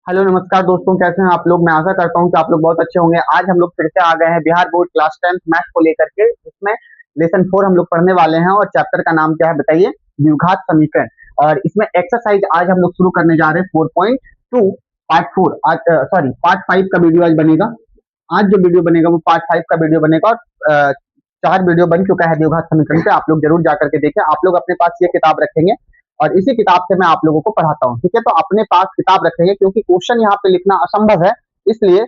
Hello नमस्कार दोस्तों, कैसे हैं आप लोग। मैं आशा करता हूं कि आप लोग बहुत अच्छे होंगे। आज हम लोग फिर से आ गए हैं Bihar board class 10th math को लेकर के। इसमें लेसन 4 हम लोग पढ़ने वाले हैं और चैप्टर का नाम क्या है बताइए, द्विघात समीकरण। और इसमें एक्सरसाइज आज हम लोग शुरू करने जा रहे हैं 4.2 पार्ट 4। आज सॉरी पार्ट 5 का वीडियो आज बनेगा। आज जो वीडियो बनेगा वो पार्ट 5 का वीडियो बनेगा। और 4 वीडियो बन चुका है द्विघात समीकरण पे, आप लोग जरूर जाकर के देखें। आप लोग अपने पास ये किताब रखेंगे और इसी किताब से मैं आप लोगों को पढ़ाता हूँ, ठीक है। तो अपने पास किताब रखेंगे क्योंकि क्वेश्चन यहाँ पे लिखना असंभव है, इसलिए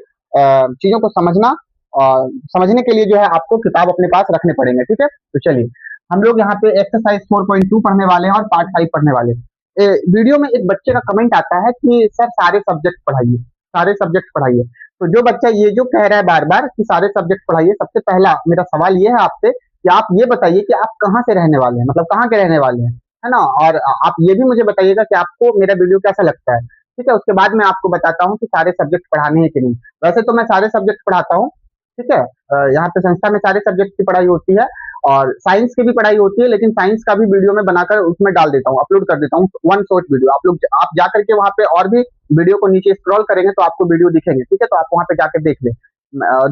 चीजों को समझना और समझने के लिए जो है आपको किताब अपने पास रखने पड़ेंगे, ठीक है। तो चलिए हम लोग यहाँ पे एक्सरसाइज 4.2 पढ़ने वाले हैं और पार्ट 5 पढ़ने वाले हैं। वीडियो में एक बच्चे का कमेंट आता है कि सर सारे सब्जेक्ट पढ़ाइए, सारे सब्जेक्ट पढ़ाइए। तो जो बच्चा ये जो कह रहा है बार बार कि सारे सब्जेक्ट पढ़ाइए, सबसे पहला मेरा सवाल ये है आपसे कि आप ये बताइए कि आप कहाँ से रहने वाले हैं, मतलब कहाँ के रहने वाले हैं, है ना। और आप ये भी मुझे बताइएगा कि आपको मेरा वीडियो कैसा लगता है, ठीक है। उसके बाद मैं आपको बताता हूँ कि सारे सब्जेक्ट पढ़ाने हैं कि नहीं। वैसे तो मैं सारे सब्जेक्ट पढ़ाता हूँ, ठीक है। यहाँ पे संस्था में सारे सब्जेक्ट की पढ़ाई होती है और साइंस की भी पढ़ाई होती है, लेकिन साइंस का भी वीडियो में बनाकर उसमें डाल देता हूँ, अपलोड कर देता हूँ वन शॉट वीडियो। आप जा करके वहाँ पे और भी वीडियो को नीचे स्क्रॉल करेंगे तो आपको वीडियो दिखेंगे, ठीक है। तो आप वहाँ पे जाके देख ले।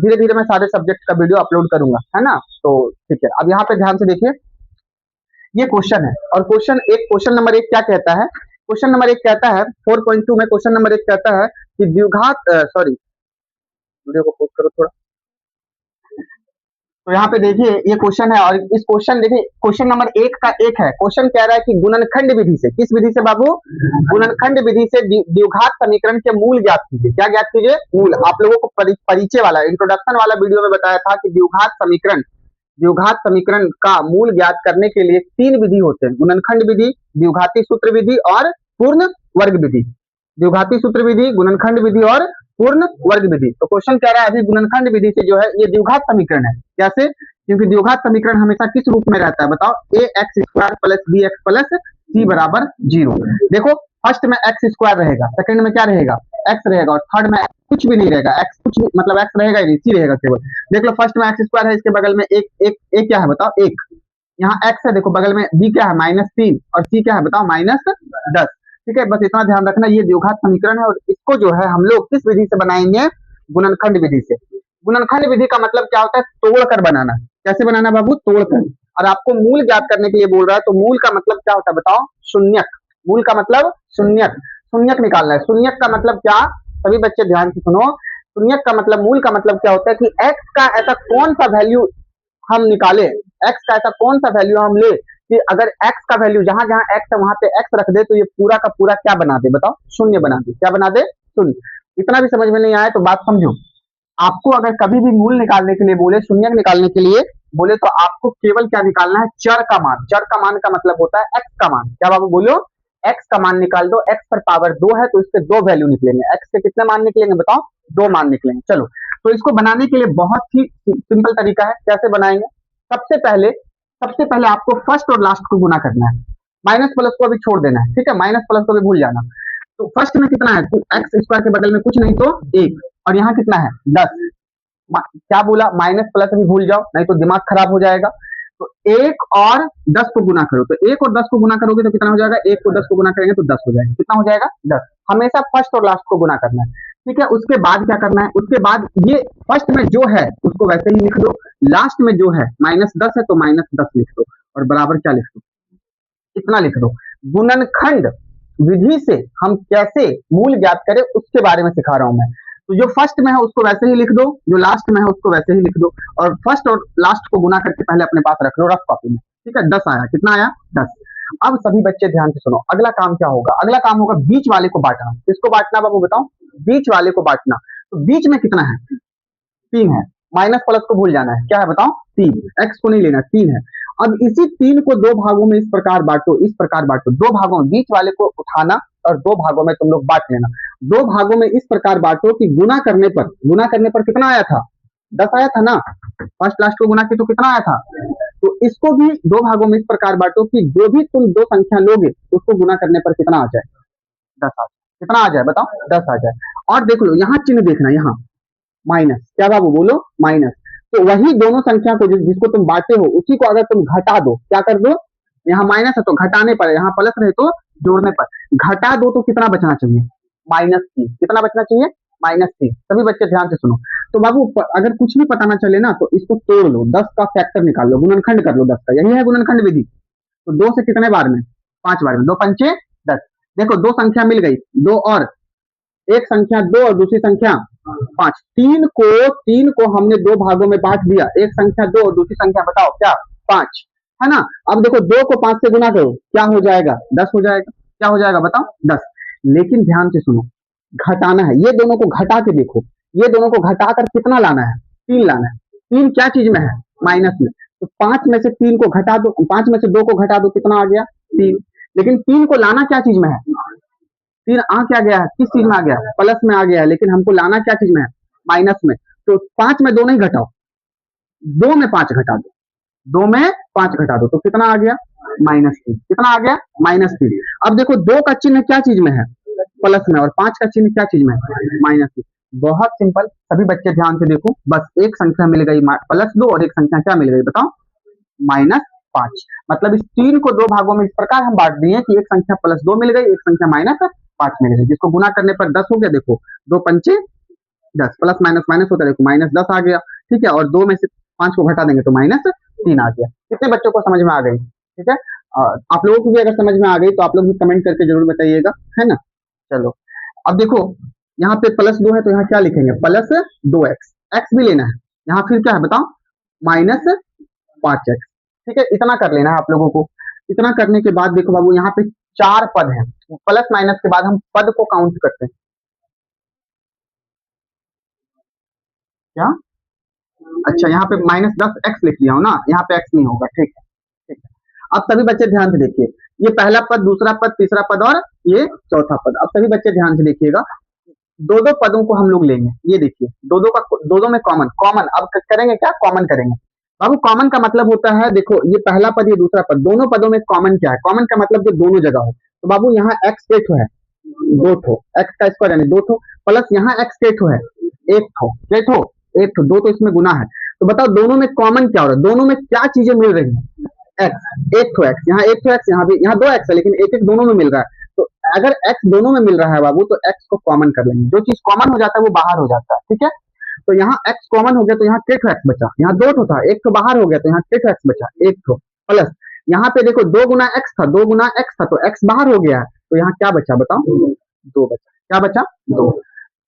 धीरे धीरे मैं सारे सब्जेक्ट का वीडियो अपलोड करूंगा, है ना। तो ठीक है, अब यहाँ पे ध्यान से देखिए, ये क्वेश्चन है और क्वेश्चन नंबर एक क्या कहता है। क्वेश्चन नंबर एक कहता है 4.2 में, क्वेश्चन नंबर एक कहता है कि द्विघात सॉरी वीडियो को पोस्ट करो थोड़ा। तो यहाँ पे देखिए ये क्वेश्चन है और इस क्वेश्चन देखिए, क्वेश्चन नंबर एक का एक है। क्वेश्चन कह रहा है कि गुणनखंड विधि से, किस विधि से बाबू, गुणनखंड विधि से द्विघात समीकरण के मूल ज्ञात कीजिए। क्या ज्ञात कीजिए, मूल। आप लोगों को परिचय वाला इंट्रोडक्शन वाला वीडियो में बताया था कि द्विघात समीकरण का मूल ज्ञात करने के लिए 3 विधि होते हैं, गुणनखंड विधि, द्विघाती सूत्र विधि और पूर्ण वर्ग विधि। द्विघाती सूत्र विधि, गुणनखंड विधि और पूर्ण वर्ग विधि। तो क्वेश्चन कह रहा है अभी गुणनखंड विधि से जो है ये द्विघात समीकरण है। कैसे, क्योंकि द्विघात समीकरण हमेशा किस रूप में रहता है बताओ, a x square plus b x plus c बराबर 0। देखो फर्स्ट में एक्स स्क्वायर रहेगा, सेकंड में क्या रहेगा, एक्स रहेगा, और थर्ड में कुछ भी नहीं रहेगा, एक्स कुछ भी मतलब एक्स रहेगा ही नहीं, सी रहेगा केवल। देख लो फर्स्ट में एक्स स्क्वायर है, इसके बगल में एक एक एक क्या है बताओ, एक। यहाँ एक्स है, देखो बगल में बी क्या है -3 और सी क्या है बताओ -10, ठीक है। बस इतना ध्यान रखना, ये द्विघात समीकरण है और इसको जो है हम लोग किस विधि से बनाएंगे, गुणनखंड विधि से। गुणनखंड विधि का मतलब क्या होता है, तोड़कर बनाना। कैसे बनाना बाबू, तोड़कर। और आपको मूल ज्ञात करने के लिए बोल रहा है, तो मूल का मतलब क्या होता है बताओ, शून्यक। मूल का मतलब शून्यक, शून्यक निकालना है। शून्यक का मतलब क्या, सभी बच्चे ध्यान से सुनो। शून्यक का मतलब, मूल का मतलब क्या होता है कि एक्स का ऐसा कौन सा वैल्यू हम निकाले, एक्स का ऐसा कौन सा वैल्यू हम ले कि अगर एक्स का वैल्यू जहां जहां एक्स है वहां पे एक्स रख दे तो ये पूरा का पूरा क्या बना दे बताओ, शून्य बना दे। क्या बना दे, शून्य। इतना भी समझ में नहीं आया तो बात समझो। आपको अगर कभी भी मूल निकालने के लिए बोले, शून्य निकालने के लिए बोले, तो आपको केवल क्या निकालना है, चर का मान। चर का मान का मतलब होता है एक्स का मान। क्या बाबू बोलो, एक्स का मान निकाल दो। एक्स पर पावर 2 है तो इसके 2 वैल्यू निकलेंगे। एक्स के कितने मान निकलेंगे बताओ, 2 मान निकलेंगे। चलो, तो इसको बनाने के लिए बहुत ही सिंपल तरीका है। कैसे बनाएंगे, सबसे पहले आपको फर्स्ट और लास्ट को गुना करना है। माइनस प्लस को अभी छोड़ देना है, ठीक है। माइनस प्लस को भी भूल जाना। तो फर्स्ट में कितना है, एक्स स्क्वायर के बगल में कुछ नहीं तो 1, और यहाँ कितना है 10। क्या बोला, माइनस प्लस अभी भूल जाओ, नहीं तो दिमाग खराब हो जाएगा। तो 1 और 10 को गुना करो, तो 1 और 10 को गुना करोगे तो कितना हो जाएगा, 1 को 10 को गुना करेंगे तो 10 हो जाएगा। कितना हो जाएगा, 10। हमेशा फर्स्ट और लास्ट को गुना करना है, ठीक है। उसके बाद क्या करना है, उसके बाद ये फर्स्ट में जो है उसको वैसे ही लिख दो, लास्ट में जो है -10 है तो -10 लिख दो, और बराबर क्या लिख दो, इतना लिख दो। गुणनखंड विधि से हम कैसे मूल ज्ञात करें उसके बारे में सिखा रहा हूं मैं। तो जो फर्स्ट में है उसको वैसे ही लिख दो, जो लास्ट में है उसको वैसे ही लिख दो, और फर्स्ट और लास्ट को गुना करके पहले अपने पास रख लो रफ कॉपी में, ठीक है। 10 आया, कितना आया, 10। अब सभी बच्चे ध्यान से सुनो, अगला काम क्या होगा, अगला काम होगा बीच वाले को बांटना। किसको बांटना बाबू बताओ, बीच वाले को बांटना। तो बीच में कितना है, 3 है। माइनस प्लस को भूल जाना है, क्या है बताओ, 3। एक्स को नहीं लेना, 3 है। अब इसी 3 को 2 भागों में इस प्रकार बांटो, इस प्रकार बांटो। 2 भागों में बीच वाले को उठाना और 2 भागों में तुम लोग बांट लेना। 2 भागों में इस प्रकार बांटो कि गुना करने पर कितना आया था, 10 आया था ना। फर्स्ट लास्ट को गुना की तो कितना आया था। तो इसको भी 2 भागों में इस प्रकार बांटो कि जो भी तुम 2 संख्या लोगे उसको गुना करने पर कितना आ जाए, 10 आ जाए। कितना आ जाए बताओ, 10 आ जाए। और देख लो यहाँ चिन्ह देखना, यहाँ माइनस। क्या बाबू बोलो, माइनस। तो वही दोनों संख्या को जिसको तुम बांटे हो उसी को अगर तुम घटा दो, क्या कर दो, यहाँ माइनस है तो घटाने पर, यहाँ प्लस रहे तो जोड़ने पर, घटा दो तो कितना बचना चाहिए, -3। कितना बचना चाहिए? -3। सभी बच्चे ध्यान से सुनो। तो बाबू अगर कुछ भी पता ना चले ना तो इसको तोड़ लो, 10 का फैक्टर निकाल लो, गुणनखंड कर लो 10 का, यही है गुणनखंड विधि। तो 2 से कितने बार में? 5 बार में, 2 पंचे 10। देखो दो संख्या मिल गई, दो और एक संख्या 2 और दूसरी संख्या 5। तीन को हमने दो भागों में बांट दिया, एक संख्या 2 और दूसरी संख्या बताओ क्या? 5, है ना। अब देखो 2 को 5 से गुना करो, क्या हो जाएगा? 10 हो जाएगा। क्या हो जाएगा बताओ? 10। लेकिन ध्यान से सुनो, घटाना है, ये दोनों को घटा के देखो, ये दोनों को घटाकर कितना लाना है? 3 लाना है। 3 क्या चीज में है? माइनस में। तो 5 में से 3 को घटा दो, 5 में से 2 को घटा दो, कितना आ गया? 3। लेकिन 3 को लाना क्या चीज में है? 3 आ क्या गया है? किस चीज में आ गया? प्लस में आ गया है, लेकिन हमको लाना क्या चीज में है? माइनस में। तो 5 में 2 नहीं घटाओ, 2 में 5 घटा दो, 2 में 5 घटा दो, तो कितना आ गया? -3। कितना आ गया? -3। अब देखो 2 का चिन्ह क्या चीज में है? प्लस में, और 5 का चिन्ह क्या चीज में है? -3। बहुत सिंपल, सभी बच्चे ध्यान से देखो, बस एक संख्या मिल गई +2 और एक संख्या क्या मिल गई बताओ? -5। मतलब इस 3 को दो भागों में इस प्रकार हम बांट दिए कि एक संख्या +2 मिल गई, एक संख्या -5 मिल गई, जिसको गुना करने पर 10 हो गया। देखो 2 पंचे 10, प्लस माइनस माइनस होता है, देखो -10 आ गया, ठीक है। और 2 में से 5 को घटा देंगे तो -3 आ गया। कितने बच्चों को समझ में आ गई? ठीक है। आप लोगों को भी अगर समझ में आ गई तो आप लोग भी कमेंट करके जरूर बताइएगा, है ना। चलो अब देखो, यहाँ पे +2 है तो यहाँ क्या लिखेंगे? +2x, x भी लेना है, यहाँ फिर क्या है बताओ? -5x। ठीक है, इतना कर लेना है आप लोगों को। इतना करने के बाद देखो बाबू, यहाँ पे 4 पद हैं, प्लस माइनस के बाद हम पद को काउंट करते हैं। क्या? अच्छा, यहाँ पे -10x लिख लिया हो ना, यहाँ पे x नहीं होगा, ठीक है, ठीक है। अब सभी बच्चे ध्यान से देखिए, ये पहला पद, दूसरा पद, तीसरा पद और ये चौथा पद। अब सभी बच्चे ध्यान से देखिएगा, दो दो पदों को हम लोग लेंगे, ये देखिए दो दो में कॉमन कॉमन। अब करेंगे क्या? कॉमन करेंगे बाबू। कॉमन का मतलब होता है, देखो ये पहला पद, ये दूसरा पद, दोनों पदों में कॉमन क्या है? कॉमन का मतलब जो दोनों जगह हो। तो बाबू यहाँ x के ठो है, 2 ठो, x का स्क्वायर यानी 2 ठो, प्लस यहाँ x के ठो है, 1 ठो, के ठो, 1 ठो, 2 तो इसमें गुना है। तो बताओ दोनों में कॉमन क्या हो रहा है? दोनों में क्या चीजें मिल रही है? x, 1 ठो x, यहाँ 1 ठो x, यहाँ भी, यहाँ 2 x है लेकिन 1 1 दोनों में मिल रहा है। तो अगर x दोनों में मिल रहा है बाबू, तो x को कॉमन कर लेंगे, जो चीज कॉमन हो जाता है वो बाहर हो जाता है, ठीक है। तो यहाँ x कॉमन हो गया तो यहाँ के ठो x बचा, यहाँ 2 ठो था, 1 ठो बाहर हो गया तो यहाँ के ठो x बचा, 1 ठो, प्लस यहाँ पे देखो 2 गुना x था, 2 गुना x था, तो x बाहर हो गया है, तो यहाँ क्या बचा बताओ? 2 बचा। क्या बचा? 2।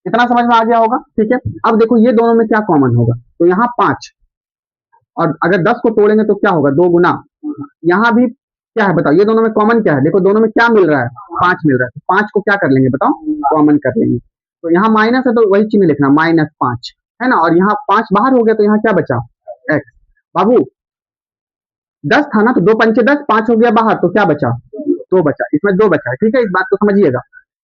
इतना समझ में आ गया होगा, ठीक है। अब देखो ये दोनों में क्या कॉमन होगा? तो यहाँ 5, और अगर 10 को तोड़ेंगे तो क्या होगा? 2 गुना, यहाँ भी क्या है बताओ? ये दोनों में कॉमन क्या है? देखो दोनों में क्या मिल रहा है? 5 मिल रहा है, तो 5 को क्या कर लेंगे बताओ? कॉमन कर लेंगे। तो यहाँ माइनस है तो वही चिन्ह लिखना, -5, है ना। और यहाँ 5 बाहर हो गया तो यहाँ क्या बचा? x। बाबू 10 था ना, तो 2 पंचे 10, 5 हो गया बाहर, तो क्या बचा? 2 बचा, इसमें 2 बचा, ठीक है। इस बात को समझिएगा।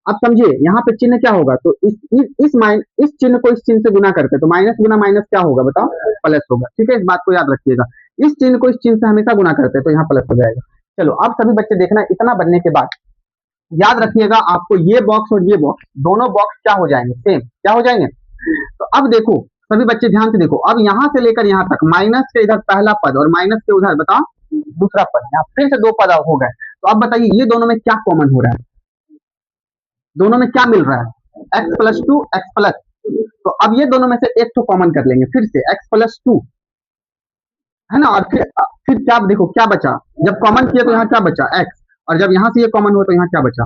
अब समझिए यहाँ पे चिन्ह क्या होगा? तो इस चिन्ह को इस चिन्ह से गुना करते, तो माइनस गुना माइनस क्या होगा बताओ? प्लस होगा, ठीक है। इस बात को याद रखिएगा, इस चिन्ह को इस चिन्ह से हमेशा गुना करते हैं तो यहाँ प्लस हो जाएगा। चलो अब सभी बच्चे देखना, इतना बनने के बाद याद रखिएगा, आपको ये बॉक्स और ये बॉक्स, दोनों बॉक्स क्या हो जाएंगे? सेम। क्या हो जाएंगे? तो अब देखो सभी बच्चे ध्यान से देखो, अब यहाँ से लेकर यहाँ तक माइनस के इधर पहला पद और माइनस के उधर बताओ दूसरा पद, यहाँ फिर से 2 पद हो गए। तो अब बताइए ये दोनों में क्या कॉमन हो रहा है? दोनों में क्या मिल रहा है? x + 2 x plus. तो अब ये दोनों में से एक तो कॉमन कर लेंगे, फिर से x + 2, है ना। और फिर क्या देखो क्या बचा? जब कॉमन किया तो यहाँ क्या बचा? x, और जब यहाँ से ये कॉमन हुआ तो यहाँ क्या बचा?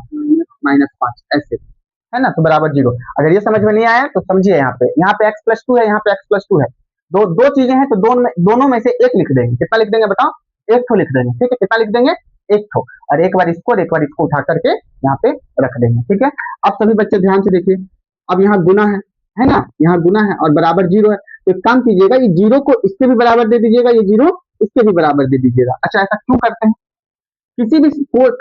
-5, ऐसे, है ना। तो बराबर 0। अगर ये समझ में नहीं आया तो समझिए, यहाँ पे x + 2 है, यहाँ पे x + 2 है, दो चीजें हैं, तो दोनों में से एक लिख देंगे। कितना लिख देंगे बताओ? 1 ठो लिख देंगे, ठीक है। कितना लिख देंगे? 1 ठो, और एक बार इसको उठा करके यहाँ पे रख देंगे, ठीक है। अब सभी बच्चे ध्यान से देखिए, अब यहाँ गुना है ना, यहाँ गुना है और बराबर 0 है। तो एक काम कीजिएगा, ये 0 को इसके भी बराबर दे दीजिएगा, ये 0 इसके भी बराबर दे दीजिएगा। अच्छा, ऐसा क्यों करते हैं? किसी भी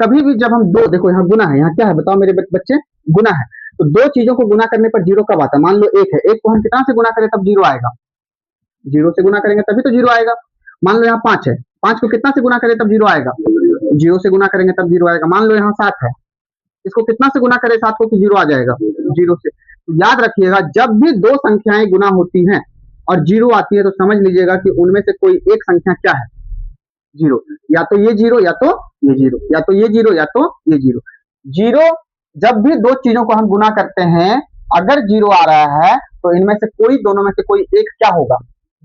कभी भी जब हम दो, देखो यहाँ गुना है, यहाँ क्या है बताओ मेरे बच्चे? गुना है। तो दो चीजों को गुना करने पर 0 कब आता है? मान लो 1 है, 1 को हम कितना से गुना करें तब 0 आएगा? 0 से गुना करेंगे तभी तो 0 आएगा। मान लो यहाँ 5 है, 5 को कितना से गुना करें तब 0 आएगा? 0 से गुना करेंगे तब 0 आएगा। मान लो यहाँ 7 है, इसको कितना से गुना करें 7 को कि 0 आ जाएगा? 0 से। तो याद रखिएगा, जब भी दो संख्याएं गुना होती हैं और 0 आती है तो समझ लीजिएगा कि उनमें से कोई एक संख्या क्या है? 0। या तो ये 0 या तो ये 0, या तो ये 0 या तो ये 0। 0 जब भी दो चीजों को हम गुना करते हैं, अगर जीरो आ रहा है तो इनमें से कोई, दोनों में से कोई एक क्या होगा,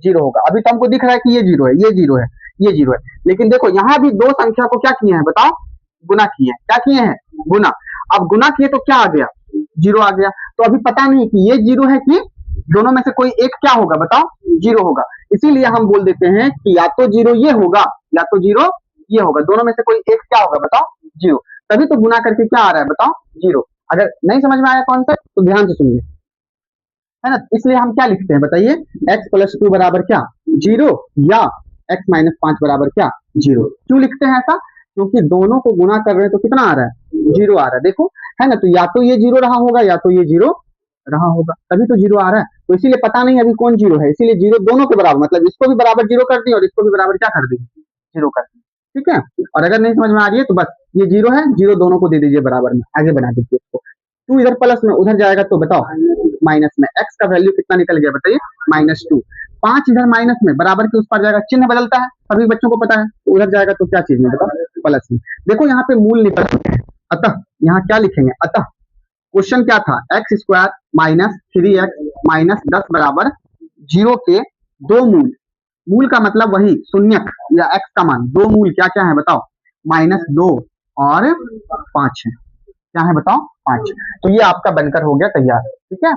जीरो होगा। अभी तो हमको दिख रहा है कि ये जीरो है, ये जीरो है, ये जीरो है, लेकिन देखो यहाँ भी दो संख्या को क्या किए हैं बताओ, गुना किए हैं। क्या किए हैं, गुना। अब गुना किए तो क्या आ गया, जीरो आ गया। तो अभी पता नहीं कि ये जीरो है कि दोनों में से कोई एक क्या होगा बताओ, जीरो होगा। इसीलिए हम बोल देते हैं कि या तो जीरो ये होगा, या तो जीरो ये होगा, दोनों में से कोई एक क्या होगा बताओ, जीरो। तभी तो गुना करके क्या आ रहा है बताओ, जीरो। अगर नहीं समझ में आया कॉन्सेप्ट तो ध्यान से सुनिए, है ना। इसलिए हम क्या लिखते हैं बताइए, x प्लस टू बराबर क्या, जीरो, या x माइनस पांच बराबर क्या, जीरो। क्यों लिखते हैं ऐसा, क्योंकि दोनों को गुना कर रहे हैं तो कितना आ रहा है, जीरो आ रहा है, देखो, है ना। तो या तो ये जीरो रहा होगा, या तो ये जीरो रहा होगा, तभी तो जीरो आ रहा है। तो इसीलिए पता नहीं अभी कौन जीरो है, इसीलिए जीरो दोनों के बराबर, मतलब इसको भी बराबर जीरो कर दी और इसको भी बराबर क्या कर दी, जीरो कर दी। ठीक है। और अगर नहीं समझ में आ रही है तो बस ये जीरो है, जीरो दोनों को दे दीजिए बराबर में, आगे बढ़ा दीजिए इसको। टू इधर प्लस में उधर जाएगा तो बताओ माइनस में, एक्स का वैल्यू कितना निकल गया बताइए, -2। पांच इधर माइनस में, बराबर के उस पर जाएगा, चिन्ह बदलता है, सभी बच्चों को पता है। तो उधर जाएगा तो क्या चीज में बताओ, प्लस में। देखो यहाँ पे मूल निकल चुके हैं, अतः यहाँ क्या लिखेंगे, अतः क्वेश्चन क्या था, x square minus 3x minus 10 बराबर जीरो के दो मूल। मूल का मतलब वही शून्यक या एक्स का मान, दो मूल क्या क्या है बताओ, -2 और 5 है। क्या है बताओ, 5। तो ये आपका बनकर हो गया तैयार, ठीक है।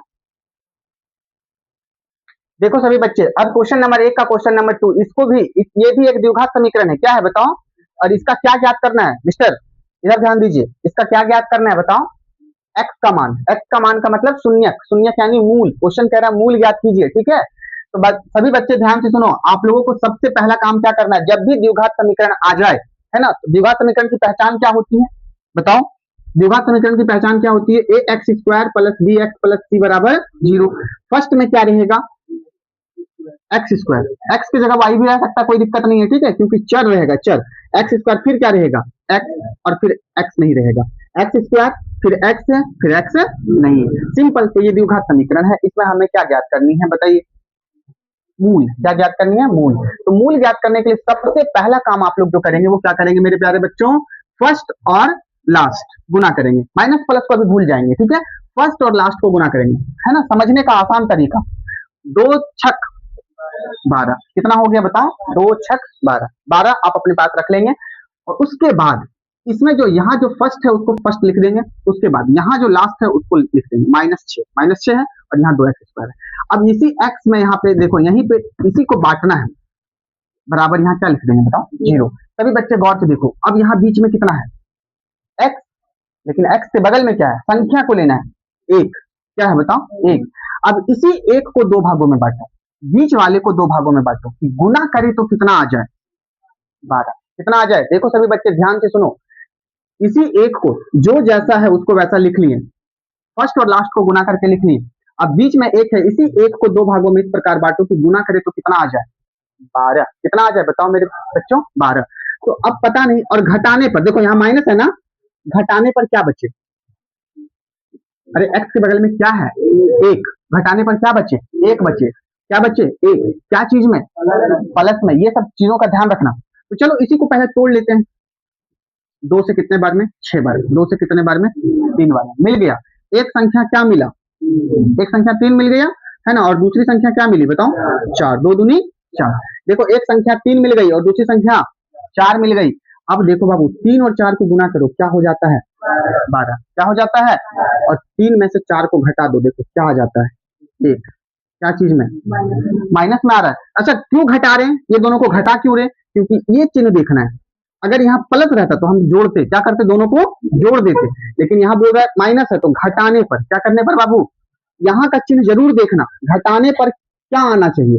देखो सभी बच्चे, अब क्वेश्चन नंबर 1 का क्वेश्चन नंबर 2, इसको भी ये भी एक द्विघात समीकरण है, क्या है बताओ। और इसका क्या ज्ञात करना है मिस्टर, इधर ध्यान दीजिए, इसका क्या ज्ञात करना है बताओ, एक्स का मान। एक्स का मान का मतलब शून्यक, शून्यक यानी मूल। क्वेश्चन कह रहा है मूल ज्ञात कीजिए, ठीक है। तो सभी बच्चे ध्यान से सुनो, आप लोगों को सबसे पहला काम क्या करना है, जब भी द्विघात समीकरण आ जाए, है ना, तो द्विघात समीकरण की पहचान क्या होती है बताओ। द्विघात समीकरण की पहचान क्या होती है, a x square plus b x plus c बराबर जीरो। फर्स्ट में क्या रहेगा, एक्स स्क्वायर, एक्स की जगह वाई भी रह सकता है, कोई दिक्कत नहीं है, ठीक है, क्योंकि चर रहेगा, चर एक्स स्क्वायर, फिर क्या रहेगा एक्स, और फिर एक्स नहीं रहेगा, एक्स स्क्वायर फिर एक्स है, फिर एक्स नहीं है, सिंपल। तो ये द्विघात समीकरण है, इसमें हमें क्या ज्ञात करनी है बताइए, मूल। क्या ज्ञात करनी है, मूल। तो मूल ज्ञात करने के लिए सबसे पहला काम आप लोग जो करेंगे वो क्या करेंगे मेरे प्यारे बच्चों, फर्स्ट और लास्ट गुना करेंगे, माइनस प्लस को भी भूल जाएंगे, ठीक है। फर्स्ट और लास्ट को गुना करेंगे, है ना, समझने का आसान तरीका। दो छक 12, कितना हो गया बताओ, 2 छक 12, 12 आप अपने पास रख लेंगे। और उसके बाद इसमें जो यहाँ जो फर्स्ट है उसको फर्स्ट लिख देंगे, उसके बाद यहाँ जो लास्ट है उसको लिख देंगे, -6 है, और यहाँ 2x स्क्वायर है। अब इसी x में यहाँ पे देखो, यहीं पे इसी को बांटना है, बराबर यहाँ क्या लिख देंगे बताओ, जीरो। तभी बच्चे गौर से देखो, अब यहाँ बीच में कितना है, x, लेकिन x के बगल में क्या है, संख्या को लेना है, एक। क्या है बताओ, एक। अब इसी एक को दो भागों में बांटो, बीच वाले को दो भागों में बांटो, गुना करे तो कितना आ जाए, 12। कितना आ जाए, देखो सभी बच्चे ध्यान से सुनो, इसी एक को जो जैसा है उसको वैसा लिख लिए, फर्स्ट और लास्ट को गुना करके लिख लिए। अब बीच में एक है, इसी एक को दो भागों में इस प्रकार बांटो कि गुना करे तो कितना आ जाए, 12। कितना आ जाए बताओ मेरे बच्चों, 12। तो अब पता नहीं, और घटाने पर देखो यहाँ माइनस है ना, घटाने पर क्या बचे, अरे एक्स के बगल में क्या है, एक, घटाने पर क्या बचे, एक बचे। क्या बचे, एक। क्या चीज में, प्लस में। ये सब चीजों का ध्यान रखना। तो चलो इसी को पहले तोड़ लेते हैं, 2 से कितने बार में, 6 बार, 2 से कितने बार में, 3 बार में। मिल गया, एक संख्या क्या मिला, एक संख्या 3 मिल गया, है ना, और दूसरी संख्या क्या मिली बताओ, 4, 2 दूनी 4। देखो एक संख्या 3 मिल गई और दूसरी संख्या 4 मिल गई। अब देखो बाबू, 3 और 4 को गुना करो, क्या हो जाता है, 12। क्या हो जाता है, और 3 में से 4 को घटा दो, देखो क्या आ जाता है, 1। क्या चीज में, माइनस में आ रहा है। अच्छा क्यों घटा रहे हैं, ये दोनों को घटा क्यों रहे, क्योंकि ये चिन्ह देखना है। अगर यहाँ प्लस रहता तो हम जोड़ते, क्या करते, दोनों को जोड़ देते, लेकिन यहाँ बोल रहा है माइनस है, तो घटाने पर, क्या करने पर बाबू, यहाँ का चिन्ह जरूर देखना, घटाने पर क्या आना चाहिए,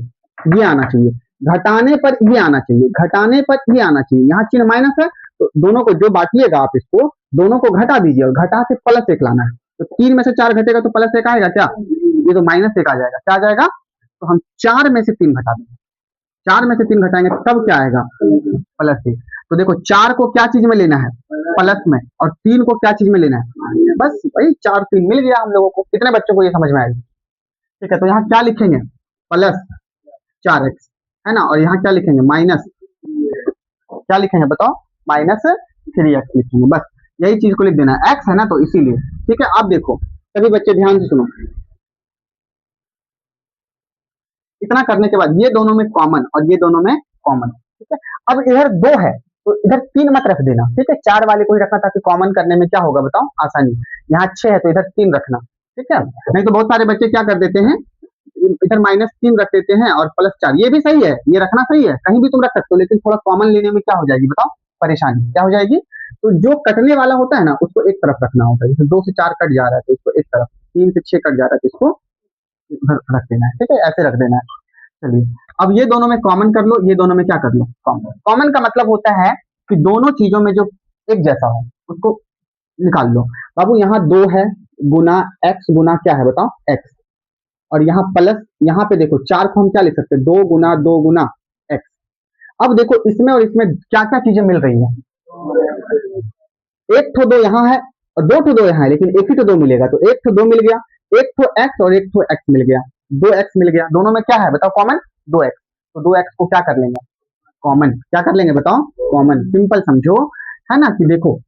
ये आना चाहिए, घटाने पर ये आना चाहिए, घटाने पर ये आना चाहिए। यहाँ चिन्ह माइनस है तो दोनों को जो बांटिएगा आप इसको, दोनों को घटा दीजिए, और घटा के प्लस 1 लाना है। तो 3 में से 4 घटेगा तो प्लस 1 आएगा क्या, ये तो -1 आ जाएगा, क्या आ जाएगा, तो हम 4 में से 3 घटा देंगे, 4 में से 3 घटाएंगे तब क्या आएगा, +1। तो देखो 4 को क्या चीज में लेना है, प्लस में, और 3 को क्या चीज में लेना है, बस वही 4 3 मिल गया हम लोगों को। कितने बच्चों को ये समझ में आएगी, ठीक है। तो यहाँ क्या लिखेंगे, +4x, है ना, और यहाँ क्या लिखेंगे, माइनस, क्या लिखेंगे बताओ, -3x लिखेंगे, बस। यही चीज को लिख देना, एक्स है ना तो इसीलिए। ठीक है, अब देखो सभी बच्चे ध्यान से सुनो, इतना करने के बाद ये दोनों में कॉमन और ये दोनों में कॉमन। ठीक है, अब इधर दो है तो इधर तीन मत रख देना। ठीक है, चार वाले को ही रखना ताकि कॉमन करने में क्या होगा बताओ, आसानी। यहाँ छह है तो इधर तीन रखना। ठीक है, नहीं तो बहुत सारे बच्चे क्या कर देते हैं, इधर -3 रख देते हैं और +4। ये भी सही है, ये रखना सही है, कहीं भी तुम रख सकते हो, लेकिन थोड़ा कॉमन लेने में क्या हो जाएगी बताओ, परेशानी क्या हो जाएगी। तो जो कटने वाला होता है ना उसको एक तरफ रखना होता है, जैसे 2 से 4 कट जा रहा है तो इसको एक तरफ, 3 से 6 कट जा रहा है तो इसको इधर रख देना है। ठीक है, ऐसे रख देना है। चलिए, अब ये दोनों में कॉमन कर लो, ये दोनों में क्या कर लो, कॉमन। कॉमन का मतलब होता है कि दोनों चीजों में जो एक जैसा हो उसको निकाल लो। बाबू यहाँ 2 है गुना एक्स गुना क्या है बताओ, एक्स, और यहाँ प्लस, यहाँ पे देखो 4 को हम क्या लिख सकते हैं, 2 गुना एक्स। अब देखो इसमें और इसमें क्या क्या चीजें मिल रही है, एक ठो 2 यहाँ है और 2 ठो 2 यहाँ है, लेकिन एक ही तो 2 मिलेगा, तो एक ठो 2 मिल गया, एक ठो एक्स और एक ठो एक्स मिल गया, 2x मिल गया। दोनों में क्या है बताओ, कॉमन 2x। तो 2x को क्या कर लेंगे, कॉमन। क्या कर लेंगे बताओ, कॉमन। सिंपल समझो, है ना, कि देखो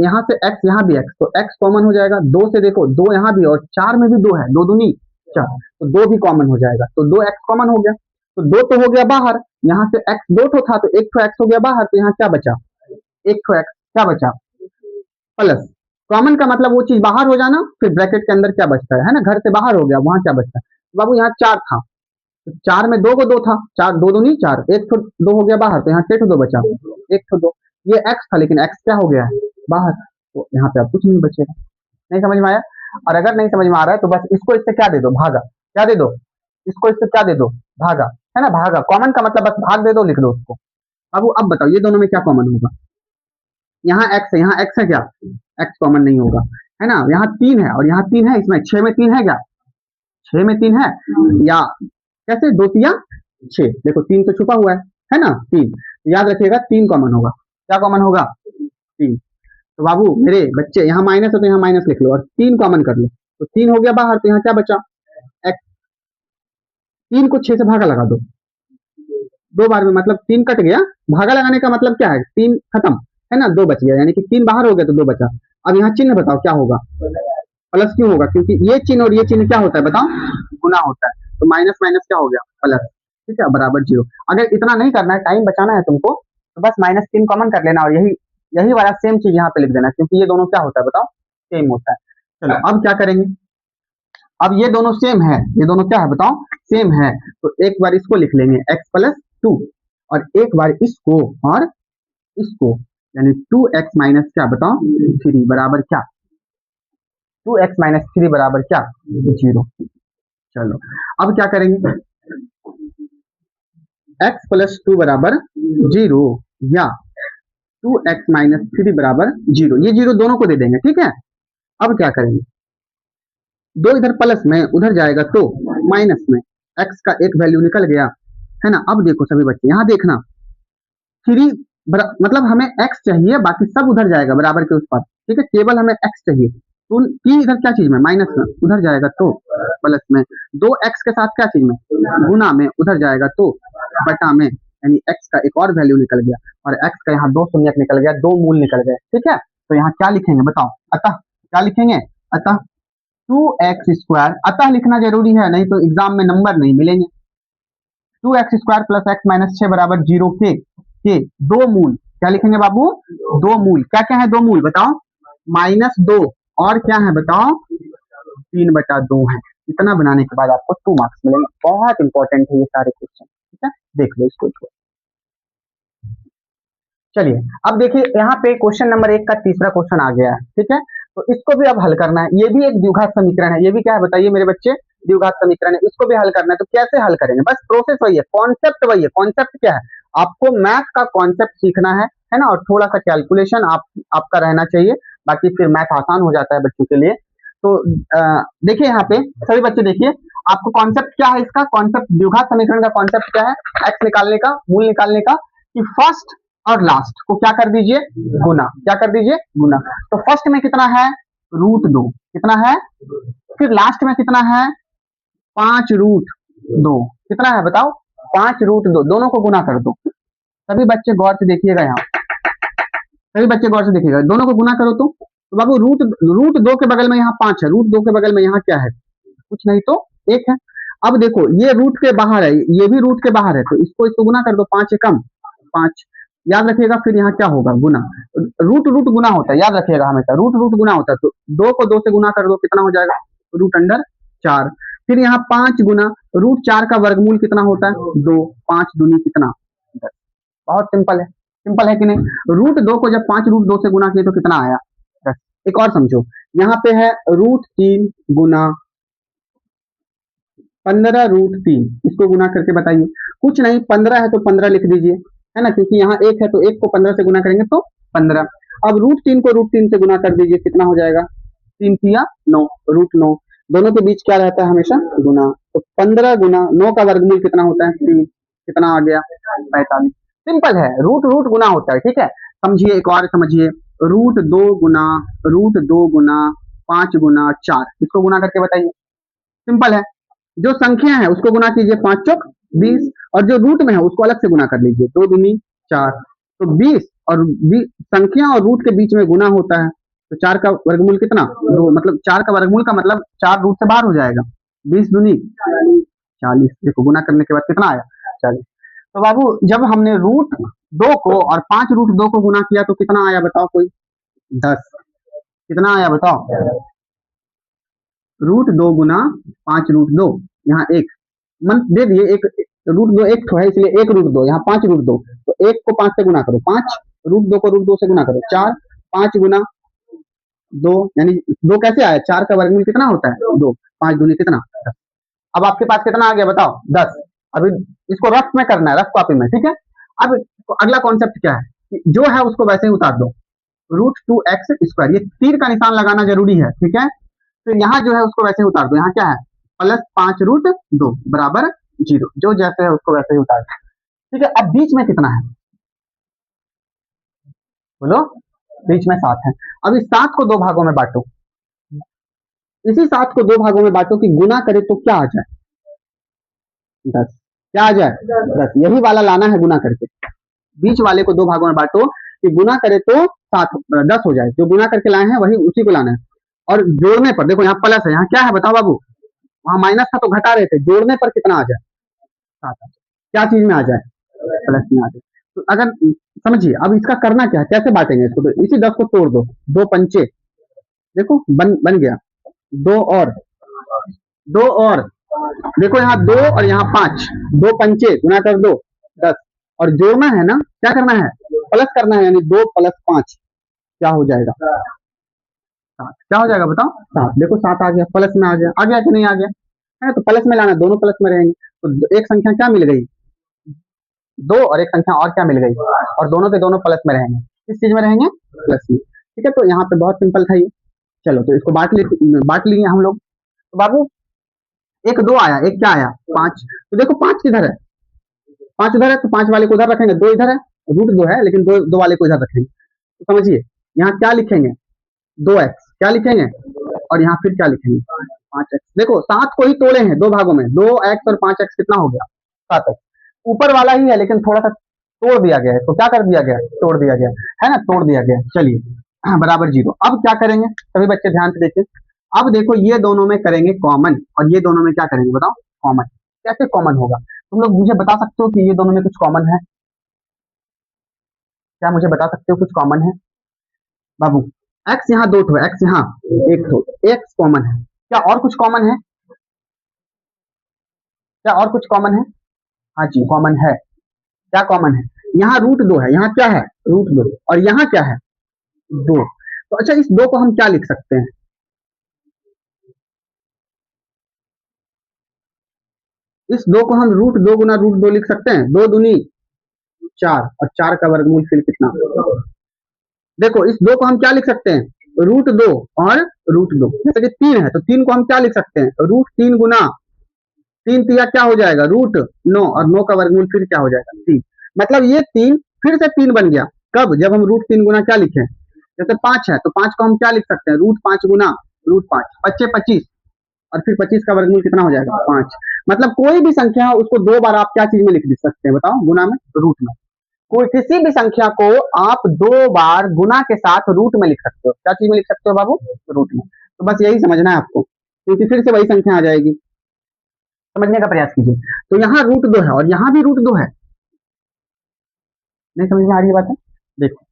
यहाँ से x, यहाँ भी x, तो x कॉमन हो जाएगा। 2 से देखो 2 यहाँ भी, और 4 में भी 2 है, 2 दूनी 4, तो 2 भी कॉमन हो जाएगा, तो 2x कॉमन हो गया। तो 2 तो हो गया बाहर, यहाँ से x 2 ठो था तो एक ठो x हो गया बाहर, तो यहाँ क्या बचा, एक ठो x क्या बचा, प्लस। कॉमन का मतलब वो चीज बाहर हो जाना, फिर ब्रैकेट के अंदर क्या बचता है ना, घर से बाहर हो गया, वहां क्या बचता है। बाबू यहाँ 4 था, तो 4 में 2 को 2 था, 4 2 दूनी 4, एक ठो 2 हो गया बाहर, तो यहाँ 6 ठो 2 बचा, एक ठो 2। ये x था लेकिन x क्या हो गया है बाहर, तो यहाँ पे अब कुछ नहीं बचेगा। नहीं समझ में आया। और अगर नहीं समझ में आ रहा है तो बस इसको इससे क्या दे दो, भागा। क्या दे दो, इसको इससे क्या दे दो, भागा, है ना, भागा। कॉमन का मतलब बस भाग दे दो, लिख दो उसको। अब बताओ ये दोनों में क्या कॉमन होगा, यहाँ x है, यहाँ x है क्या, x कॉमन नहीं होगा, है ना। यहाँ 3 है और यहाँ 3 है, इसमें 6 में 3 है क्या, 6 में 3 है, या कैसे 2 तिया 6, देखो 3 तो छुपा हुआ है ना, 3। याद रखिएगा 3 कॉमन होगा। क्या कॉमन होगा, 3। तो बाबू मेरे बच्चे यहाँ माइनस है तो यहाँ माइनस लिख लो और 3 कॉमन कर लो, तो 3 हो गया बाहर, तो यहाँ क्या बचा, x। 3 को 6 से भागा लगा दो, 2 बार में, मतलब 3 कट गया। भागा लगाने का मतलब क्या है, 3 खत्म, है ना, 2 बच गया, यानी कि 3 बाहर हो गया तो 2 बचा। अब यहाँ चिन्ह बताओ क्या होगा, प्लस क्यों होगा, क्योंकि ये चिन्ह और ये चिन्ह क्या होता है बताओ, गुना होता है, तो माइनस माइनस क्या हो गया, प्लस। ठीक है, बराबर 0। अगर इतना नहीं करना है, टाइम बचाना है तुमको, तो बस -3 कॉमन कर लेना और यही यही वाला सेम चीज यहाँ पे लिख देना, क्योंकि ये दोनों क्या होता है बताओ, सेम होता है। चलो अब क्या करेंगे, अब ये दोनों सेम है, ये दोनों क्या है बताओ, सेम है, तो एक बार इसको लिख लेंगे x+2, और एक बार इसको और इसको, यानी 2x माइनस क्या बताओ 3 बराबर क्या, 2x - 3 बराबर क्या, 0। चलो अब क्या करेंगे, x+2 बराबर 0 या 2x - 3 बराबर 0, ये 0 दोनों को दे देंगे। ठीक है, अब क्या करेंगे, 2 इधर प्लस में उधर जाएगा तो माइनस में, x का एक वैल्यू निकल गया, है ना। अब देखो सभी बच्चे यहाँ देखना, 3 मतलब हमें x चाहिए, बाकी सब उधर जाएगा बराबर के उस पर। ठीक है, केवल हमें x चाहिए, तो 3 इधर क्या चीज में, माइनस में, उधर जाएगा तो प्लस में, 2x के साथ क्या चीज में, गुना में, उधर जाएगा तो बटा में, यानी x का एक और वैल्यू निकल गया, और x का यहाँ 2 शून्य निकल गया, 2 मूल निकल गए। ठीक है, तो यहाँ क्या लिखेंगे बताओ, अतः क्या लिखेंगे, अतः 2x², अतः लिखना जरूरी है, नहीं तो एग्जाम में नंबर नहीं मिलेंगे। 2x² + x - 6 बराबर 0 के 2 मूल, क्या लिखेंगे बाबू, 2 मूल। क्या क्या है 2 मूल बताओ, -2, और क्या है बताओ, 3/2 है। इतना बनाने के बाद आपको 2 मार्क्स मिलेंगे। बहुत इंपॉर्टेंट है ये सारे क्वेश्चन। ठीक है, देख लो इसको। चलिए अब देखिए यहाँ पे क्वेश्चन नंबर 1 का तीसरा क्वेश्चन आ गया है। ठीक है, तो इसको भी अब हल करना है। ये भी एक द्विघात समीकरण है, ये भी क्या है बताइए मेरे बच्चे, द्विघात समीकरण है। इसको भी हल करना है, तो कैसे हल करेंगे, बस प्रोसेस वही है, कॉन्सेप्ट वही है। कॉन्सेप्ट क्या है, आपको मैथ का कॉन्सेप्ट सीखना है ना, और थोड़ा सा कैलकुलेशन आपका रहना चाहिए, बाकी फिर मैथ आसान हो जाता है बच्चों के लिए। तो देखिए यहाँ पे सभी बच्चे देखिए, आपको कॉन्सेप्ट क्या है, इसका कॉन्सेप्ट, द्विघात समीकरण का कॉन्सेप्ट क्या है, एक्स निकालने का, मूल निकालने का, कि फर्स्ट और लास्ट को क्या कर दीजिए, गुना। क्या कर दीजिए, गुना। तो फर्स्ट में कितना है, √2, कितना है, फिर लास्ट में कितना है, 5√2, कितना है बताओ, 5√2, दोनों को गुना कर दो। सभी बच्चे गौर से देखिएगा यहाँ, सभी बच्चे गौर से देखिएगा, दोनों को गुना करो तो बाबू रूट रूट दो के बगल में यहाँ 5 है, रूट दो के बगल में यहाँ क्या है, कुछ नहीं तो 1 है। अब देखो ये रूट के बाहर है, ये भी रूट के बाहर है, तो इसको गुना कर दो, 5 एकम 5। याद रखिएगा फिर यहाँ क्या होगा, गुना। रूट रूट गुना होता है, याद रखिएगा हमेशा रूट रूट गुना होता है। तो 2 को 2 से गुना कर दो, कितना हो जाएगा, रूट अंडर 4। फिर यहाँ 5 गुना रूट 4 का वर्गमूल कितना होता है, 2। 5 दूनी कितना, 10। बहुत सिंपल है कि नहीं। रूट 2 को जब 5 रूट 2 से गुना किए तो कितना आया, 10। एक और समझो, यहाँ पे है रूट 3 गुना 15 रूट 3, इसको गुना करके बताइए। कुछ नहीं, 15 है तो 15 लिख दीजिए, है ना, क्योंकि यहाँ 1 है तो 1 को 15 से गुना करेंगे तो 15। अब रूट 3 को रूट 3 से गुना कर दीजिए, कितना हो जाएगा, 3 तिया 9, रूट 9। दोनों के बीच क्या रहता है, हमेशा गुना। तो 15 गुना 9 का वर्गमूल कितना होता है, 3। कितना आ गया, 45। सिंपल है, रूट रूट गुना होता है, ठीक है। समझिए, एक और समझिए, रूट 2 गुना 5 गुना 4, इसको गुना करके बताइए। सिंपल है, जो संख्या है उसको गुना कीजिए, 5 चौक 20, और जो रूट में है उसको अलग से गुना कर लीजिए, 2 दूनी 4। तो 20 और संख्या और रूट के बीच में गुना होता है, तो 4 का वर्गमूल कितना, 2, मतलब 4 का वर्गमूल का मतलब 4 रूट से बाहर हो जाएगा, 20 दूनी 40। देखो गुना करने के बाद कितना आया, 40। तो बाबू जब हमने रूट 2 को और 5 रूट 2 को गुना किया तो कितना आया बताओ कोई, 10। कितना आया बताओ, रूट 2 गुना 5 रूट 2, यहाँ 1 मन दे दिए, एक रूट 2 एक है, इसलिए 1 रूट 2, यहाँ 5 रूट 2, तो 1 को 5 से गुना करो, 5 रूट 2 को रूट 2 से गुना करो, 4। 5 गुना 2 यानी 2 कैसे आया, 4 का वर्गमूल कितना होता है, 2। 5 दूनी कितना, 10। अब आपके पास कितना आ गया बताओ, 10। अभी इसको रफ में करना है, रफ कॉपी में, ठीक है। अब अगला कॉन्सेप्ट क्या है, कि जो है उसको वैसे ही उतार दो, रूट 2x², ये तीर का निशान लगाना जरूरी है, ठीक है। तो यहाँ जो है उसको वैसे ही उतार दो, यहाँ क्या है, प्लस 5 रूट 2 बराबर 0, जो जैसे है उसको वैसे ही उतार दो, ठीक है। अब बीच में कितना है, बोलो, बीच में 7 है। अब इस 7 को 2 भागों में बांटो, इसी 7 को 2 भागों में बांटो कि गुना करे तो क्या आ जाए, 10। क्या आ जाए, 10। यही वाला लाना है गुना करके, बीच वाले को 2 भागों में बांटो कि गुना करे तो 10 हो जाए, जो गुना करके लाए हैं वही उसी को लाना है। और जोड़ने पर देखो, यहाँ प्लस है, यहाँ क्या है बताओ बाबू, वहां माइनस था तो घटा रहे थे, जोड़ने पर कितना आ जाए, 7। क्या चीज में आ जाए, प्लस में आ जाए। तो अगर समझिए, अब इसका करना क्या है, कैसे बांटेंगे इसको, तो इसी 10 को तोड़ दो, 2 पंचे, देखो बन गया, 2 और 2 और देखो, यहाँ 2 और यहाँ 5, 2 पंचे गुना कर दो 10, और जोड़ना है ना, क्या करना है, प्लस करना है, यानी 2 प्लस 5 क्या हो जाएगा, 7। क्या हो जाएगा बताओ, 7। देखो 7 आ गया, प्लस में आ गया कि नहीं आ गया, है तो प्लस में लाना, दोनों प्लस में रहेंगे, तो एक संख्या क्या मिल गई, 2, और एक संख्या और क्या मिल गई, और दोनों के दोनों प्लस में रहेंगे, किस चीज में रहेंगे, प्लस में, ठीक है। तो यहाँ पे बहुत सिंपल था ये। चलो तो इसको बांट लिए हम लोग। तो बाबू एक 2 आया, एक क्या आया, 5। तो देखो 5 किधर है, 5 उधर है, तो 5 वाले को उधर रखेंगे, 2 इधर है, रूट 2 है लेकिन 2 वाले को इधर रखेंगे। तो समझिए, यहाँ क्या लिखेंगे, 2x, क्या लिखेंगे, और यहाँ फिर क्या लिखेंगे, 5x। देखो 7 को ही तोड़े हैं 2 भागों में, 2x और 5x कितना हो गया, 7x। ऊपर वाला ही है लेकिन थोड़ा सा तोड़ दिया गया है, तो क्या कर दिया गया, तोड़ दिया गया है ना, तोड़ दिया गया। चलिए बराबर 0। अब क्या करेंगे, सभी बच्चे ध्यान से देखिए। अब देखो ये दोनों में करेंगे कॉमन, और ये दोनों में क्या करेंगे बताओ, कॉमन। कैसे कॉमन होगा, तुम लोग मुझे बता सकते हो कि ये दोनों में कुछ कॉमन है, क्या मुझे बता सकते हो कुछ कॉमन है बाबू, x यहाँ 2 ठो, x यहाँ 1 ठो, x कॉमन है, क्या और कुछ कॉमन है, क्या और कुछ कॉमन है, हाँ जी कॉमन है। क्या कॉमन है, यहाँ रूट 2 है, यहाँ क्या है, रूट 2, और यहाँ क्या है, 2। तो अच्छा इस 2 को हम क्या लिख सकते हैं, इस 2 को हम रूट 2 गुना रूट 2 लिख सकते हैं, 2 दूनी 4, और 4 का वर्गमूल फिर कितना, देखो इस 2 को हम क्या लिख सकते हैं, रूट 2 और रूट 2, जैसे कि 3 है तो 3 को हम क्या लिख सकते हैं, रूट 3 गुना 3 तिया क्या हो जाएगा, रूट 9, और 9 का वर्गमूल फिर क्या हो जाएगा, 3। मतलब ये 3 फिर से 3 बन गया, कब, जब हम रूट 3 गुना क्या लिखे, जैसे 5 है तो 5 को हम क्या लिख सकते हैं, रूट 5 गुना रूट 5, 25, और फिर 25 का वर्गमूल कितना हो जाएगा, 5। मतलब कोई भी संख्या है उसको 2 बार आप क्या चीज में लिख सकते हैं बताओ, गुना में, रूट में। कोई किसी भी संख्या को आप 2 बार गुना के साथ रूट में लिख सकते हो। क्या चीज में लिख सकते हो बाबू? रूट में। तो बस यही समझना है आपको, क्योंकि फिर से वही संख्या आ जाएगी। समझने का प्रयास कीजिए। तो यहाँ रूट 2 है और यहाँ भी रूट 2 है। नहीं समझ में आ रही है बात है? देखो,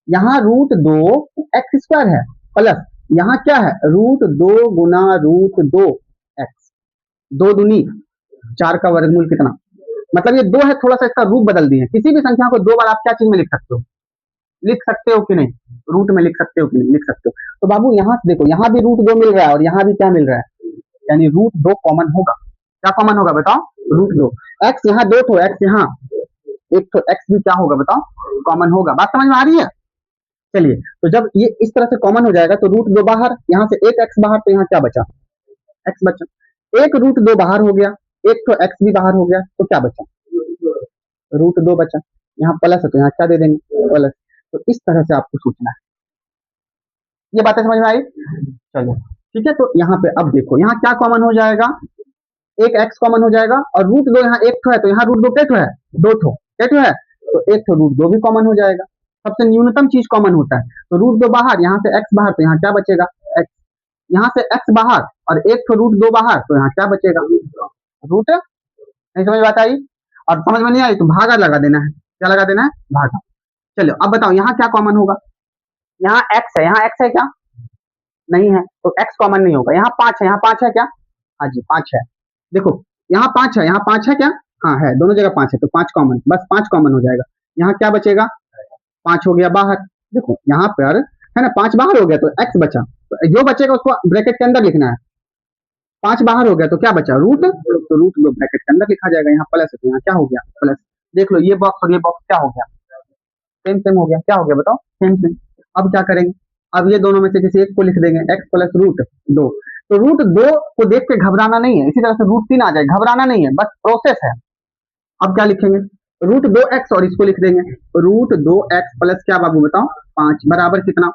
यहाँ रूट 2 एक्स स्क्वायर है, प्लस यहाँ क्या है? रूट 2 गुना रूट 2 एक्स। 2 दूनी 4 का वर्गमूल कितना? मतलब ये 2 है, थोड़ा सा इसका रूप बदल दिए। किसी भी संख्या को 2 बार आप क्या चीज में लिख सकते हो? लिख सकते हो कि नहीं? रूट में लिख सकते हो कि नहीं? लिख सकते हो। तो बाबू यहाँ से देखो, यहाँ भी रूट 2 मिल रहा है और यहाँ भी क्या मिल रहा है? यानी रूट 2 कॉमन होगा। क्या कॉमन होगा बताओ? रूट 2। एक्स यहाँ 2 ठो, एक्स यहाँ एक तो एक्स भी क्या होगा बताओ? कॉमन होगा। बात समझ में आ रही है? चलिए, तो जब ये इस तरह से कॉमन हो जाएगा तो रूट 2 बाहर, यहाँ से एक एक्स बाहर, तो यहाँ क्या बचा? एक्स बचा। एक रूट 2 बाहर हो गया, एक तो एक्स भी बाहर हो गया, तो क्या बचा? रूट 2 बचा। यहाँ प्लस है तो यहाँ क्या दे देंगे? प्लस। तो इस तरह से आपको सोचना है। ये बातें समझ में आई? चलो ठीक है। तो यहाँ पे अब देखो, यहाँ क्या कॉमन हो जाएगा? एक एक्स कॉमन हो जाएगा और रूट 2 यहाँ एक ठो है, तो यहाँ रूट 2 क्या ठो है? 2 ठो। क्या ठो है? तो एक ठो रूट 2 भी कॉमन हो जाएगा। सबसे न्यूनतम चीज कॉमन होता है। तो रूट 2 बाहर, यहाँ से एक्स बाहर, तो यहाँ क्या बचेगा? एक्स। यहाँ से एक्स बाहर और एक ठो रूट 2 बाहर, तो यहाँ क्या बचेगा? रूट। नहीं समझ बात आई? और समझ में नहीं आई तो भागा लगा देना है। क्या लगा देना है? भागा। चलो अब बताओ, यहाँ क्या कॉमन होगा? यहाँ एक्स है, यहाँ एक्स है क्या? नहीं है, तो एक्स कॉमन नहीं होगा। यहाँ 5 है, यहाँ 5 है क्या? हाँ जी 5 है। देखो, यहाँ 5 है, यहाँ 5 है क्या? हाँ है, दोनों जगह 5 है, तो 5 कॉमन, बस 5 कॉमन हो जाएगा। यहाँ क्या बचेगा? 5 हो गया बाहर। देखो यहाँ पर है ना, 5 बाहर हो गया तो एक्स बचा, तो जो बचेगा उसको ब्रैकेट के अंदर लिखना है। 5 बाहर हो गया तो क्या बचा? रूट। तो रूट लो ब्रैकेट के अंदर लिखा जाएगा। यहाँ प्लस है तो यहाँ क्या हो गया? प्लस। देख लो, ये बॉक्स और ये बॉक्स क्या हो गया? सेम सेम हो गया। क्या हो गया बताओ? Same same. अब क्या करेंगे? अब ये दोनों में से किसी एक को लिख देंगे, एक्स प्लस रूट 2। तो रूट 2 को देख के घबराना नहीं है। इसी तरह से रूट 3 आ जाए, घबराना नहीं है, बस प्रोसेस है। अब क्या लिखेंगे? रूट 2 एक्स और इसको लिख देंगे रूट 2 एक्स प्लस क्या बाबू बताओ? 5 बराबर कितना?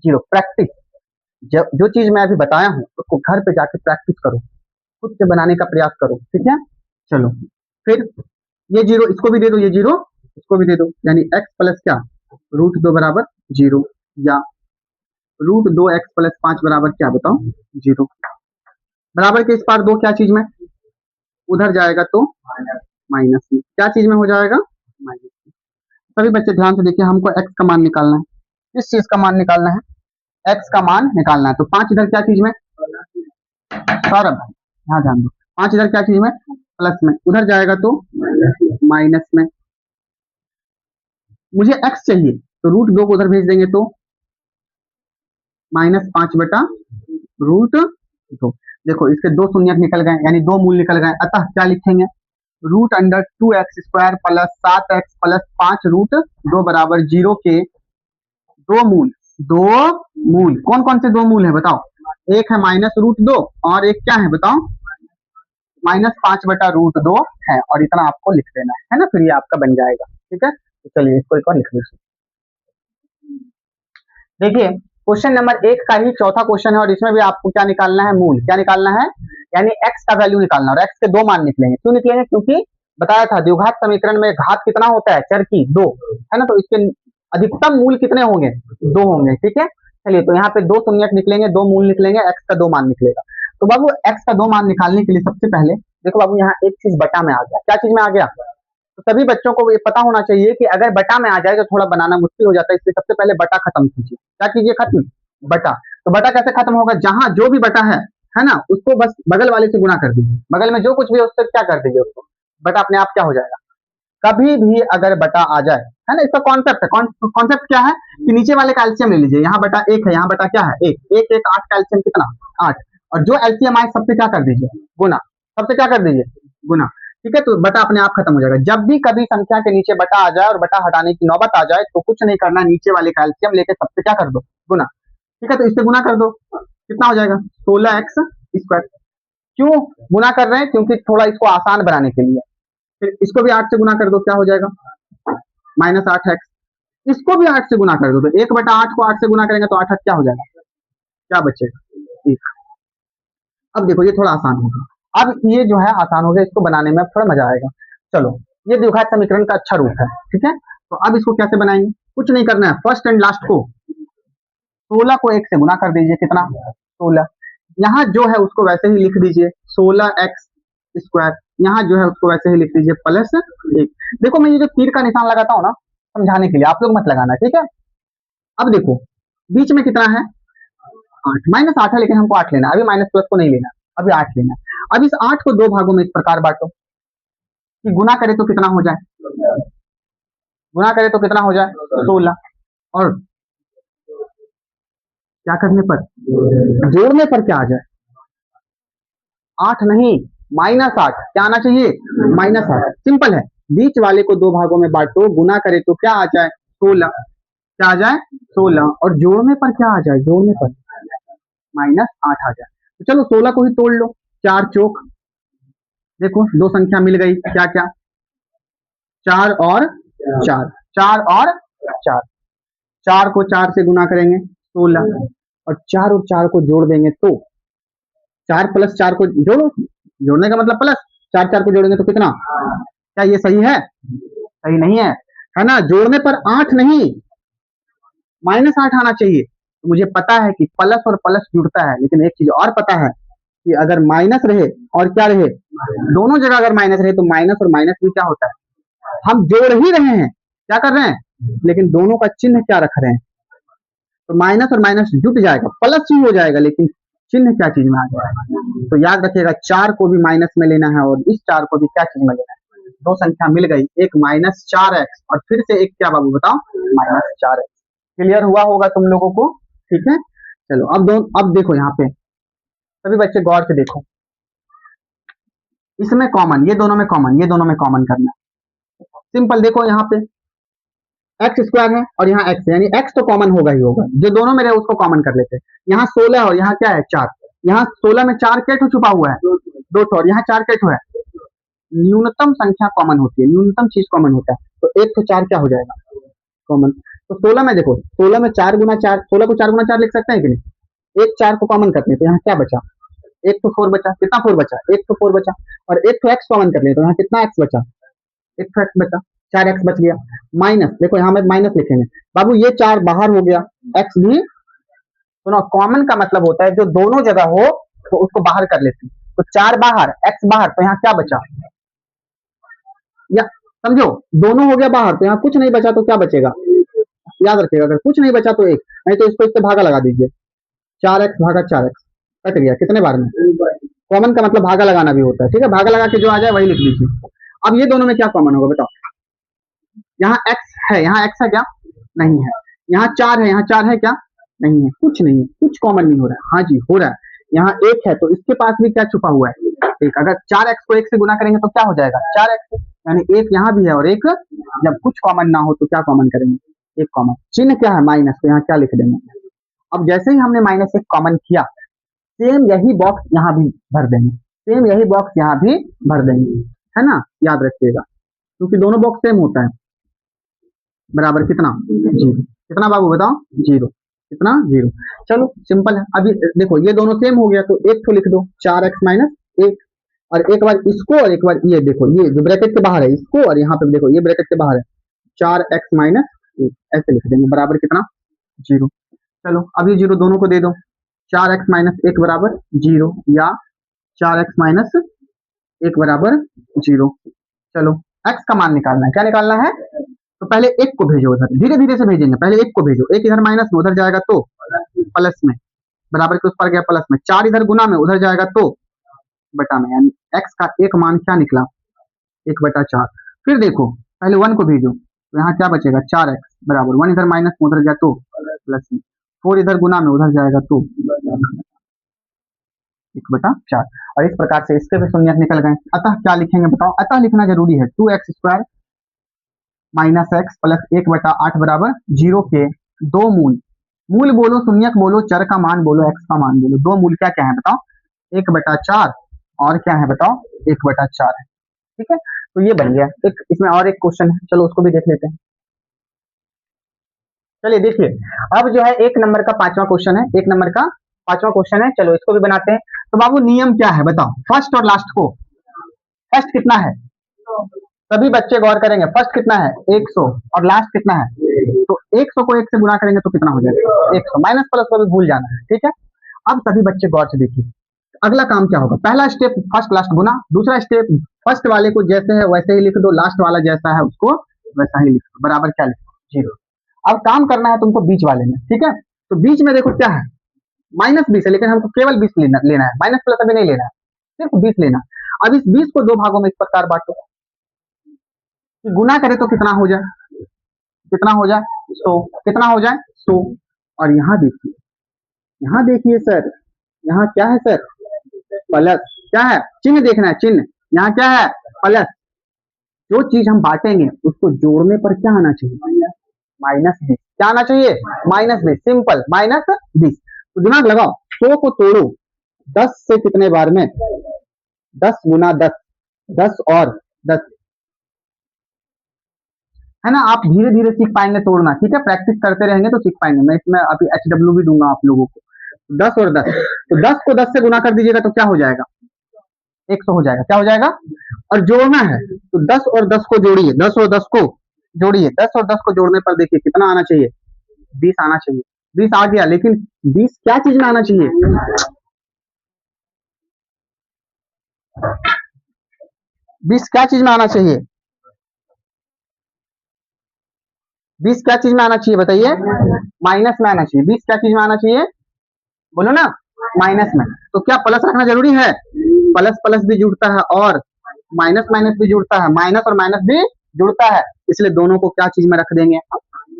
0। प्रैक्टिस, जब जो चीज मैं अभी बताया हूँ उसको घर पे जाके प्रैक्टिस करो, खुद से बनाने का प्रयास करो, ठीक है? चलो फिर ये 0 इसको भी दे दो, ये 0 इसको भी दे दो, यानी एक्स प्लस क्या? रूट 2 बराबर 0, या रूट 2 एक्स प्लस 5 बराबर क्या बताओ? 0। बराबर के इस पार 2 क्या चीज में? उधर जाएगा तो माइनस में। क्या चीज में हो जाएगा? माइनस में। सभी बच्चे ध्यान से देखिए, हमको एक्स का मान निकालना है। किस चीज का मान निकालना है? एक्स का मान निकालना है। तो 5 इधर क्या चीज में? सौरभ यहाँ ध्यान दो, 5 इधर क्या चीज में? प्लस में। उधर जाएगा तो माइनस में। मुझे एक्स चाहिए, तो रूट 2 को उधर भेज देंगे तो -5 बटा रूट 2। देखो इसके 2 शून्य निकल गए, यानी 2 मूल निकल गए। अतः क्या लिखेंगे? Root under 2x square plus 7x plus 5 root 2 बराबर 0 के 2 मूल। 2 मूल कौन कौन से 2 मूल है बताओ? एक है माइनस रूट 2 और एक क्या है बताओ? -5 बटा रूट 2 है, और इतना आपको लिख देना है ना, फिर ये आपका बन जाएगा। ठीक है, तो चलिए इसको एक बार लिख लीजिए। देखिए क्वेश्चन नंबर 1 का ही चौथा क्वेश्चन है, और इसमें भी आपको क्या निकालना है? मूल। क्या निकालना है? यानी x का वैल्यू निकालना, और x के 2 मान निकलेंगे। क्यों निकलेंगे? क्योंकि बताया था द्विघात समीकरण में घात कितना होता है? चर की 2, है ना, तो इसके अधिकतम मूल कितने होंगे? 2 होंगे। ठीक है, चलिए तो यहाँ पे 2 शून्य निकलेंगे, 2 मूल निकलेंगे, x का 2 मान निकलेगा। तो बाबू x का 2 मान निकालने के लिए सबसे पहले देखो बाबू, यहाँ एक चीज बटा में आ गया। क्या चीज में आ गया? तो सभी बच्चों को ये पता होना चाहिए कि अगर बटा में आ जाए तो थोड़ा बनाना मुश्किल हो जाता है, इसलिए सबसे पहले बटा खत्म कीजिए। क्या कीजिए? खत्म बटा। तो बटा कैसे खत्म होगा? जहां जो भी बटा है ना, उसको बस बगल वाले से गुना कर दीजिए। बगल में जो कुछ भी है उससे क्या कर दीजिए, उसको बटा अपने आप क्या हो जाएगा। कभी भी अगर बटा आ जाए, है ना, इसका कॉन्सेप्ट है। कॉन्सेप्ट क्या है कि नीचे वाले का एलसीएम ले लीजिए। यहाँ बटा 1 है, यहाँ बटा क्या है? 1 1 8 का एलसीएम कितना? 8। और जो एलसीएम आए सबसे क्या कर दीजिए? गुना। सबसे क्या कर दीजिए? गुना। ठीक है, तो बटा अपने आप खत्म हो जाएगा। जब भी कभी संख्या के नीचे बटा आ जाए और बटा हटाने की नौबत आ जाए तो कुछ नहीं करना, नीचे वाले का एलसीएम लेके सबसे क्या कर दो? गुना। ठीक है, तो इससे गुना कर दो, कितना हो जाएगा? 16x square. क्यों गुना कर रहे हैं? क्योंकि थोड़ा इसको आसान बनाने के लिए। फिर इसको भी 8 से गुना कर दो, क्या हो जाएगा? -8x। इसको भी 8 से गुना कर दो, तो 1/8 को 8 से गुना करेंगे तो 8 क्या हो जाएगा? क्या बचेगा? 1। अब देखो ये थोड़ा आसान होगा। अब ये जो है आसान हो गया, इसको बनाने में अब थोड़ा मजा आएगा। चलो ये द्विघात समीकरण का अच्छा रूप है, ठीक है। तो अब इसको कैसे बनाएंगे, कुछ नहीं करना है, फर्स्ट एंड लास्ट को 16 को 1 से गुना कर दीजिए, कितना 16। यहाँ जो है उसको वैसे ही लिख दीजिए 16x स्क्वायर, यहाँ जो है उसको वैसे ही लिख दीजिए प्लस 1। देखो मैं ये जो तीर का निशान लगाता हूँ ना समझाने के लिए, आप लोग मत लगाना, ठीक है। अब देखो बीच में कितना है 8, -8 है लेकिन हमको 8 लेना, अभी माइनस प्लस को नहीं लेना, अभी 8 लेना। अब इस 8 को दो भागों में इस प्रकार बांटो कि गुना करे तो कितना हो जाए, गुना करे तो कितना हो जाए 16, और क्या करने पर, जोड़ने पर क्या आ जाए 8 नहीं -8, क्या आना चाहिए -8। सिंपल है, बीच वाले को दो भागों में बांटो, गुना करे तो क्या आ जाए 16, क्या आ जाए 16, और जोड़ने पर क्या आ जाए, जोड़ने पर -8 आ जाए। तो चलो 16 को ही तोड़ लो, 4 चौक, देखो दो संख्या मिल गई, क्या क्या 4 और 4, 4 और 4, 4 को 4 से गुना करेंगे 16, और 4 और 4 को जोड़ देंगे तो 4 प्लस 4 को जोड़ो, जोड़ने का मतलब प्लस, 4 4 को जोड़ेंगे तो कितना, क्या ये सही है, सही नहीं है ना। जोड़ने पर 8 नहीं -8 आना चाहिए। तो मुझे पता है कि प्लस और प्लस जुड़ता है, लेकिन एक चीज और पता है कि अगर माइनस रहे और क्या रहे, दोनों जगह अगर माइनस रहे तो माइनस और माइनस भी क्या होता है, हम जोड़ ही रहे हैं, क्या कर रहे हैं, लेकिन दोनों का चिन्ह क्या रख रहे हैं, तो माइनस और माइनस जुट जाएगा, प्लस ही हो जाएगा, लेकिन चिन्ह क्या चीज में आ जाएगा। तो याद रखिएगा 4 को भी माइनस में लेना है और इस 4 को भी क्या चीज में लेना है, दो संख्या मिल गई, एक -4x और फिर से एक क्या बाबू बताओ -4x। क्लियर हुआ होगा तुम लोगों को, ठीक है। चलो अब देखो यहाँ पे सभी बच्चे गौर से देखो, इसमें कॉमन, ये दोनों में कॉमन, ये दोनों में कॉमन करना है। सिंपल देखो यहाँ पे एक्स स्क्वायर है और यहाँ एक्स है, यानी एक्स तो कॉमन होगा ही होगा, जो दोनों में रहे उसको कॉमन कर लेते हैं। यहाँ 16 और यहाँ क्या है 4, यहाँ 16 में 4 के ठो छुपा हुआ है, 2 ठो, और यहाँ 4 के ठो है। न्यूनतम संख्या कॉमन होती है, न्यूनतम चीज कॉमन होता है, तो 1 तो 4 क्या हो जाएगा कॉमन। तो 16 में देखो, 16 में 4 गुना 4, 16 को 4 गुना 4 लिख सकते हैं कि नहीं, एक 4 को कॉमन करते हैं तो यहाँ क्या बचा, एक तो 4 बचा, कितना 4 बचा, एक तो 4 बचा, और एक तो एक्स कॉमन कर ले तो यहाँ कितना एक्स बचा, एक तो एक्स बचा, 4x बच गया। माइनस देखो यहाँ में माइनस लिखेंगे बाबू, ये 4 बाहर हो गया, x भी सुनो, कॉमन का मतलब होता है जो दोनों जगह हो तो उसको बाहर कर लेते हैं। तो 4 बाहर x बाहर, तो यहाँ क्या बचा, या समझो दोनों हो गया बाहर तो यहाँ कुछ नहीं बचा, तो क्या बचेगा, याद रखिएगा अगर कुछ नहीं बचा तो 1, नहीं तो इसको इससे भागा लगा दीजिए, 4x भागा 4x कट गया, कितने बार में, कॉमन का मतलब भागा लगाना भी होता है, ठीक है। भागा लगा के जो आ जाए वही लिख लीजिए। अब ये दोनों में क्या कॉमन होगा बताओ, यहाँ x है, यहाँ x है क्या, नहीं है, यहाँ 4 है, यहाँ 4 है क्या, नहीं है, कुछ नहीं है, कुछ कॉमन नहीं हो रहा है, हाँ जी हो रहा है, यहाँ 1 है तो इसके पास भी क्या छुपा हुआ है, एक, अगर 4x को 1 से गुना करेंगे तो क्या हो जाएगा 4x, यानी 1 यहाँ भी है और 1, जब कुछ कॉमन ना हो तो क्या कॉमन करेंगे, एक कॉमन, चिन्ह क्या है माइनस, तो यहाँ क्या लिख देंगे। अब जैसे ही हमने -1 कॉमन किया, सेम यही बॉक्स यहाँ भी भर देंगे, सेम यही बॉक्स यहाँ भी भर देंगे, है ना, याद रखिएगा, क्योंकि दोनों बॉक्स सेम होता है। बराबर कितना 0, कितना बाबू बताओ 0, कितना 0। चलो सिंपल है, अभी देखो ये दोनों सेम हो गया तो एक तो लिख दो 4x - 1, और एक बार इसको और एक बार ये देखो, ये जो ब्रैकेट के बाहर है इसको, और यहाँ पे देखो ये ब्रैकेट के बाहर है 4x - 1, ऐसे लिख देंगे, बराबर कितना 0। चलो अब ये 0 दोनों को दे दो, 4x - 1 बराबर 0, या 4x - 1 बराबर 0। चलो x का मान निकालना है, क्या निकालना है, तो पहले 1 को भेजो उधर, धीरे धीरे से भेजेंगे, पहले 1 को भेजो, 1 इधर माइनस में उधर जाएगा तो प्लस में, बराबर के उस पर गया प्लस में, 4 इधर गुना में उधर जाएगा तो बटा में, यानी x का एक मान क्या निकला 1/4। फिर देखो पहले 1 को भेजो तो यहाँ क्या बचेगा 4x बराबर 1 इधर माइनस में उधर गया तो प्लस में, 4 इधर गुना में उधर जाएगा तो 1/4, और इस प्रकार से इसके भी शून्य निकल गए। अतः क्या लिखेंगे बताओ, अतः लिखना जरूरी है, 2x² - x + 1/8 बराबर 0 के दो मूल, मूल बोलो शून्यक बोलो चर का मान बोलो x का मान बोलो, दो मूल क्या क्या है बताओ 1/4 और क्या है बताओ 1/4 है, ठीक है। तो ये बन गया, एक इसमें और एक क्वेश्चन है, चलो उसको भी देख लेते हैं। चलिए देखिए, अब जो है 1 नंबर का 5वां क्वेश्चन है, 1 नंबर का 5वां क्वेश्चन है, चलो इसको भी बनाते हैं। तो बाबू नियम क्या है बताओ, फर्स्ट और लास्ट को, फर्स्ट कितना है सभी बच्चे गौर करेंगे, फर्स्ट कितना है 100 और लास्ट कितना है, तो 100 को 1 से गुना करेंगे तो कितना हो जाएगा 100, माइनस प्लस को भी भूल जाना है, ठीक है। अब सभी बच्चे गौर से देखिए, अगला काम क्या होगा, पहला स्टेप फर्स्ट लास्ट गुना, दूसरा स्टेप फर्स्ट वाले को जैसे है वैसे ही लिख दो, लास्ट वाला जैसा है उसको वैसा ही लिख दो, बराबर क्या लिखो 0। अब काम करना है तुमको बीच वाले में, ठीक है। तो बीच में देखो क्या है, -20 है, लेकिन हमको केवल 20 लेना है, माइनस प्लस अभी नहीं लेना है, सिर्फ 20 लेना है। अब इस 20 को दो भागों में इस प्रकार बांटो, गुना करे तो कितना हो जाए, कितना हो जाए 100, कितना हो जाए 100। और यहाँ देखिए सर, यहाँ क्या है सर, प्लस, क्या है चिन्ह देखना है, चिन्ह यहाँ क्या है प्लस। जो चीज हम बांटेंगे उसको जोड़ने पर क्या आना चाहिए, -20, क्या आना चाहिए -20, सिंपल -20। तो दिमाग लगाओ, 100 को तोड़ो 10 से कितने बार में, 10 गुना 10, 10 और 10, है ना। आप धीरे धीरे सीख पाएंगे तोड़ना, ठीक है, प्रैक्टिस करते रहेंगे तो सीख पाएंगे। मैं इसमें अभी HW भी दूंगा आप लोगों को। 10 और 10, तो 10 को 10 से गुना कर दीजिएगा तो क्या हो जाएगा 100 हो जाएगा, क्या हो जाएगा। और जोड़ना है तो 10 और 10 को जोड़िए, 10 और 10 को जोड़िए, 10 और 10 को जोड़ने पर देखिए कितना आना चाहिए, 20 आना चाहिए। 20 आ गया, लेकिन 20 क्या चीज में आना चाहिए, 20 क्या चीज में आना चाहिए, 20 क्या चीज में आना चाहिए बताइए, माइनस में आना चाहिए। 20 क्या चीज में आना चाहिए, बोलो ना, माइनस में। तो क्या प्लस रखना जरूरी है, प्लस प्लस भी जुड़ता है और माइनस माइनस भी जुड़ता है, माइनस और माइनस भी जुड़ता है, इसलिए दोनों को क्या चीज में रख देंगे,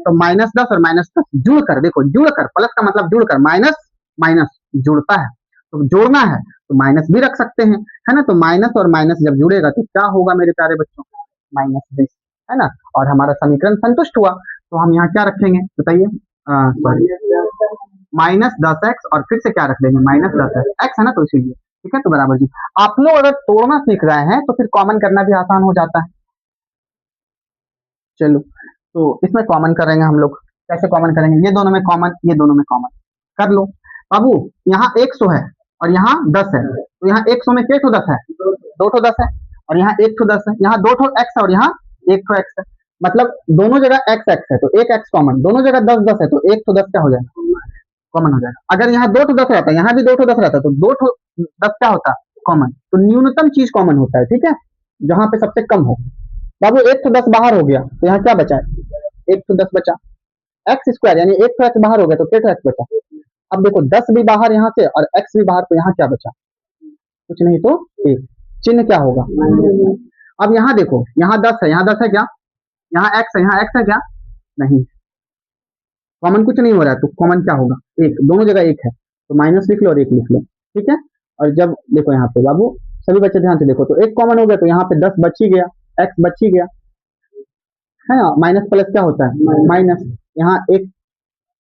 तो -10 और -10 जुड़कर, देखो जुड़कर, प्लस का मतलब जुड़कर, माइनस माइनस जुड़ता है तो जोड़ना है तो माइनस भी रख सकते हैं, है ना। तो माइनस और माइनस जब जुड़ेगा तो क्या होगा मेरे प्यारे बच्चों, -20, है ना। और हमारा समीकरण संतुष्ट हुआ, तो हम यहाँ क्या रखेंगे बताइए, सॉरी, -10x और फिर से क्या रख देंगे -10x है ना, तो इसीलिए ठीक है, तो बराबर जी। आप लोग अगर तोड़ना सीख रहे हैं तो फिर कॉमन करना भी आसान हो जाता है। चलो, तो इसमें कॉमन करेंगे हम लोग, कैसे कॉमन करेंगे, ये दोनों में कॉमन, ये दोनों में कॉमन कर लो। बाबू यहाँ 100 है और यहाँ 10 है, तो यहाँ 100 में के ठो 10 है, 2 ठो 10 है, और यहाँ 1 ठो 10 है, यहाँ 2 ठो x है और यहाँ 1 ठो x है, मतलब दोनों जगह x x है तो एक x कॉमन, दोनों जगह 10 10 है तो 1 ठो 10 क्या हो जाएगा, कॉमन हो जाएगा। अगर यहाँ 2 ठो 10 रहता है, यहाँ भी 2 ठो 10 रहता है, तो 2 ठो 10 क्या होता है, कॉमन। तो न्यूनतम चीज कॉमन होता है, ठीक है, जहां पे सबसे कम हो। बाबू 1 ठो 10 बाहर हो गया तो यहाँ क्या बचा, 1 ठो 10 बचा, एक्स स्क्वायर यानी 1 ठो x बाहर हो गया तो 1 ठो x बचा। अब देखो 10 भी बाहर यहाँ से और x भी बाहर, तो यहाँ क्या बचा, कुछ नहीं तो 1, चिन्ह क्या होगा। अब यहाँ देखो, यहाँ 10 है, यहाँ 10 है क्या, यहाँ x है, यहाँ x है क्या, नहीं, कॉमन कुछ नहीं हो रहा है, तो कॉमन क्या होगा 1, दोनों जगह 1 है तो माइनस लिख लो और 1 लिख लो, ठीक है। और जब देखो यहाँ पे बाबू सभी बच्चे ध्यान से देखो, तो 1 कॉमन हो गया तो यहाँ पे 10 बच ही गया, x बच ही गया, है ना। माइनस प्लस क्या होता है माइनस, यहाँ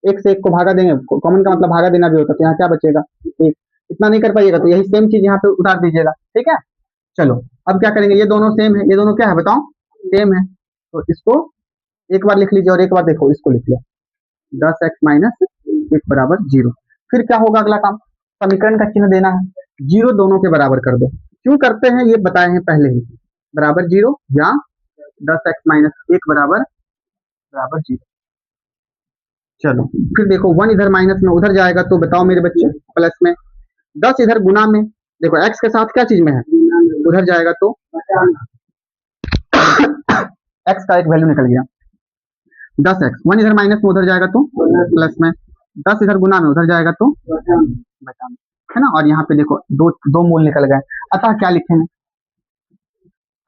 एक से एक को भागा देंगे, कॉमन का मतलब भागा देना भी होता है, तो यहाँ क्या बचेगा 1, इतना नहीं कर पाइएगा तो यही सेम चीज यहाँ पे उतार दीजिएगा, ठीक है। चलो अब क्या करेंगे, ये दोनों सेम है, ये दोनों क्या है बताओ, सेम है, तो इसको एक बार लिख लीजिए और एक बार देखो इसको लिख लो, 10x माइनस 1 बराबर 0। फिर क्या होगा अगला काम, समीकरण का चिन्ह देना है, 0 दोनों के बराबर कर दो। क्यों करते हैं ये बताए हैं पहले ही, बराबर 0 या 10x माइनस 1 बराबर बराबर 0। चलो फिर देखो 1 इधर माइनस में उधर जाएगा तो बताओ मेरे बच्चे, प्लस में 10 इधर गुना में, देखो x के साथ क्या चीज में है, उधर जाएगा तो x का एक वैल्यू निकल गया 10x, 1 इधर माइनस में उधर जाएगा तो प्लस में, 10 इधर गुना में उधर जाएगा तो बचा में, है ना। और यहाँ पे देखो दो मूल निकल गए, अतः क्या लिखेंगे,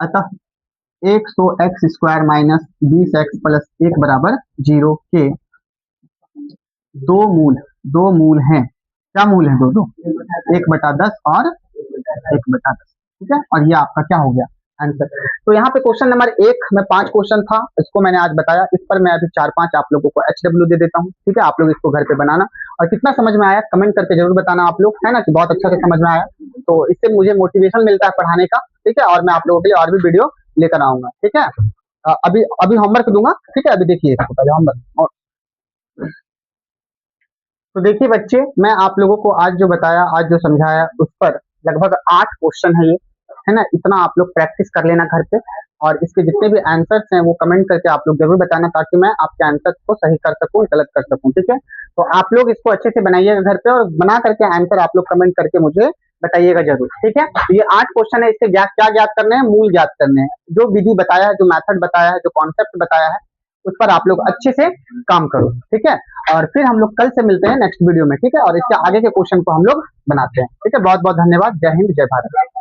अतः 100x square minus 20x plus 1 बराबर 0 के दो मूल हैं, क्या मूल है, दो 1/10 और 1/10, ठीक है। और ये आपका क्या हो गया आंसर। तो यहाँ पे क्वेश्चन नंबर 1 में 5 क्वेश्चन था, इसको मैंने आज बताया, इस पर मैं अभी 4-5 आप लोगों को HW दे देता हूँ, ठीक है। आप लोग इसको घर पे बनाना और कितना समझ में आया कमेंट करके जरूर बताना आप लोग, है ना, कि बहुत अच्छा से समझ में आया, तो इससे मुझे मोटिवेशन मिलता है पढ़ाने का, ठीक है। और मैं आप लोगों के लिए और भी वीडियो लेकर आऊंगा, ठीक है। अभी अभी होमवर्क दूंगा, ठीक है, अभी देखिए होमवर्क। तो देखिए बच्चे, मैं आप लोगों को आज जो बताया, आज जो समझाया, उस पर लगभग 8 क्वेश्चन है ये, है ना। इतना आप लोग प्रैक्टिस कर लेना घर पे, और इसके जितने भी आंसर्स हैं वो कमेंट करके आप लोग जरूर बताना, ताकि मैं आपके आंसर्स को सही कर सकूं, गलत कर सकूं। ठीक है, तो आप लोग इसको अच्छे से बनाइएगा घर पे, और बना करके आंसर आप लोग कमेंट करके मुझे बताइएगा जरूर। ठीक है, तो ये 8 क्वेश्चन है, इसके क्या ज्ञात करने हैं, मूल ज्ञात करने हैं। जो विधि बताया है, जो मेथड बताया है, जो कॉन्सेप्ट बताया है, उस पर आप लोग अच्छे से काम करो। ठीक है, और फिर हम लोग कल से मिलते हैं नेक्स्ट वीडियो में। ठीक है, और इसके आगे के क्वेश्चन को हम लोग बनाते हैं। ठीक है, बहुत बहुत धन्यवाद। जय हिंद, जय भारत।